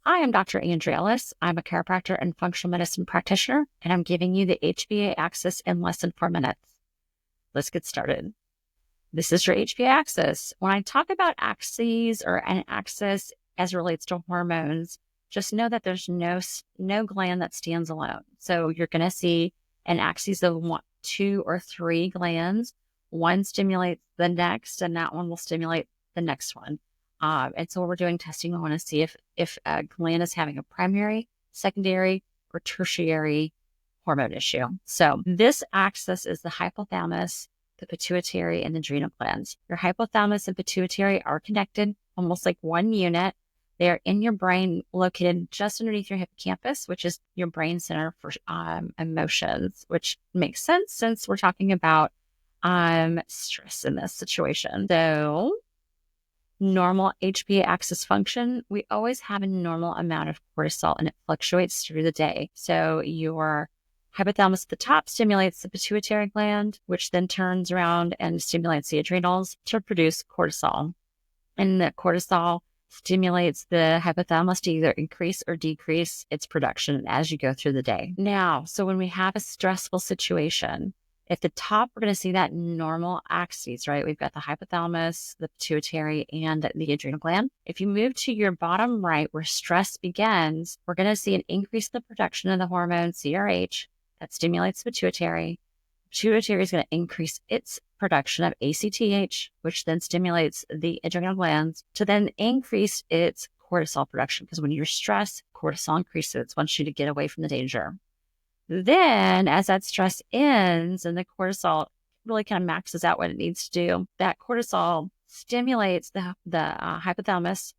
I am Dr. Andrea Ellis. I'm a chiropractor and functional medicine practitioner, and I'm giving you the HPA axis in less than 4 minutes. Let's get started. This is your HPA axis. When I talk about axes or an axis as it relates to hormones, just know that there's no gland that stands alone. So you're going to see an axis of 2 or 3 glands. One stimulates the next, and that one will stimulate the next one. And so when we're doing testing, we want to see if a gland is having a primary, secondary, or tertiary hormone issue. So this axis is the hypothalamus, the pituitary, and the adrenal glands. Your hypothalamus and pituitary are connected almost like one unit. They are in your brain, located just underneath your hippocampus, which is your brain center for emotions, which makes sense since we're talking about stress in this situation. So normal HPA axis function, we always have a normal amount of cortisol and it fluctuates through the day. So your hypothalamus at the top stimulates the pituitary gland, which then turns around and stimulates the adrenals to produce cortisol. And the cortisol stimulates the hypothalamus to either increase or decrease its production as you go through the day. Now, so when we have a stressful situation, at the top, we're going to see that normal axis, right? We've got the hypothalamus, the pituitary, and the adrenal gland. If you move to your bottom right, where stress begins, we're going to see an increase in the production of the hormone CRH that stimulates the pituitary. Pituitary is going to increase its production of ACTH, which then stimulates the adrenal glands to then increase its cortisol production. Because when you're stressed, cortisol increases. It wants you to get away from the danger. Then as that stress ends and the cortisol really kind of maxes out what it needs to do, that cortisol stimulates the hypothalamus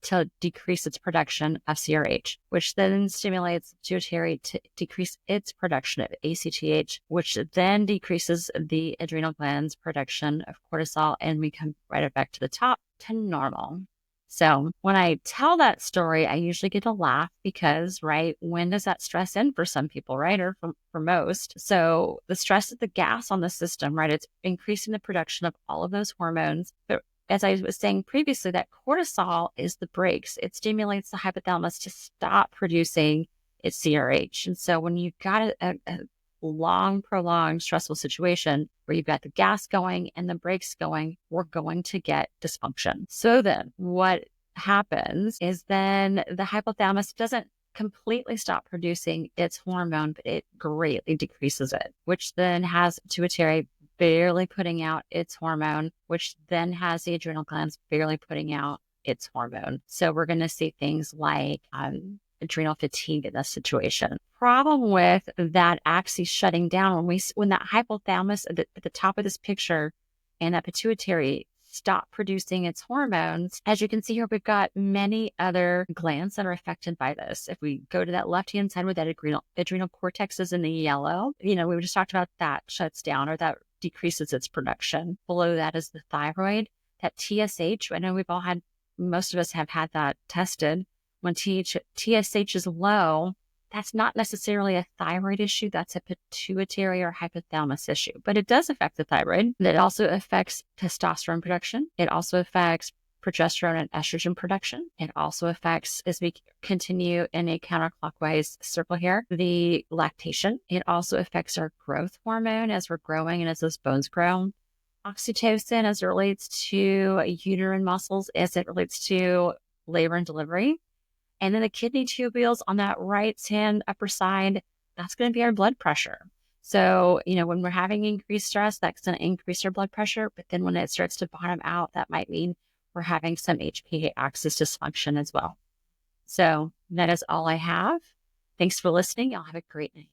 to decrease its production of CRH, which then stimulates the pituitary to decrease its production of ACTH, which then decreases the adrenal glands' production of cortisol, and we come right back to the top to normal. So when I tell that story, I usually get a laugh because, right, when does that stress end for some people, right, or for most? So the stress is the gas on the system, right? It's increasing the production of all of those hormones. But as I was saying previously, that cortisol is the brakes. It stimulates the hypothalamus to stop producing its CRH. And so when you've got a long, prolonged, stressful situation where you've got the gas going and the brakes going, we're going to get dysfunction. So then what happens is then the hypothalamus doesn't completely stop producing its hormone, but it greatly decreases it, which then has pituitary barely putting out its hormone, which then has the adrenal glands barely putting out its hormone. So we're going to see things like adrenal fatigue in this situation. Problem with that axis shutting down when that hypothalamus at the top of this picture and that pituitary stop producing its hormones, as you can see here, we've got many other glands that are affected by this. If we go to that left-hand side where that adrenal cortex is in the yellow, we just talked about that shuts down or that decreases its production. Below that is the thyroid, that TSH. I know most of us have had that tested. When TSH is low, that's not necessarily a thyroid issue. That's a pituitary or hypothalamus issue, but it does affect the thyroid. It also affects testosterone production. It also affects progesterone and estrogen production. It also affects, as we continue in a counterclockwise circle here, the lactation. It also affects our growth hormone as we're growing and as those bones grow. Oxytocin as it relates to uterine muscles, as it relates to labor and delivery. And then the kidney tubules on that right-hand upper side, that's going to be our blood pressure. So, when we're having increased stress, that's going to increase our blood pressure. But then when it starts to bottom out, that might mean we're having some HPA axis dysfunction as well. So that is all I have. Thanks for listening. Y'all have a great night.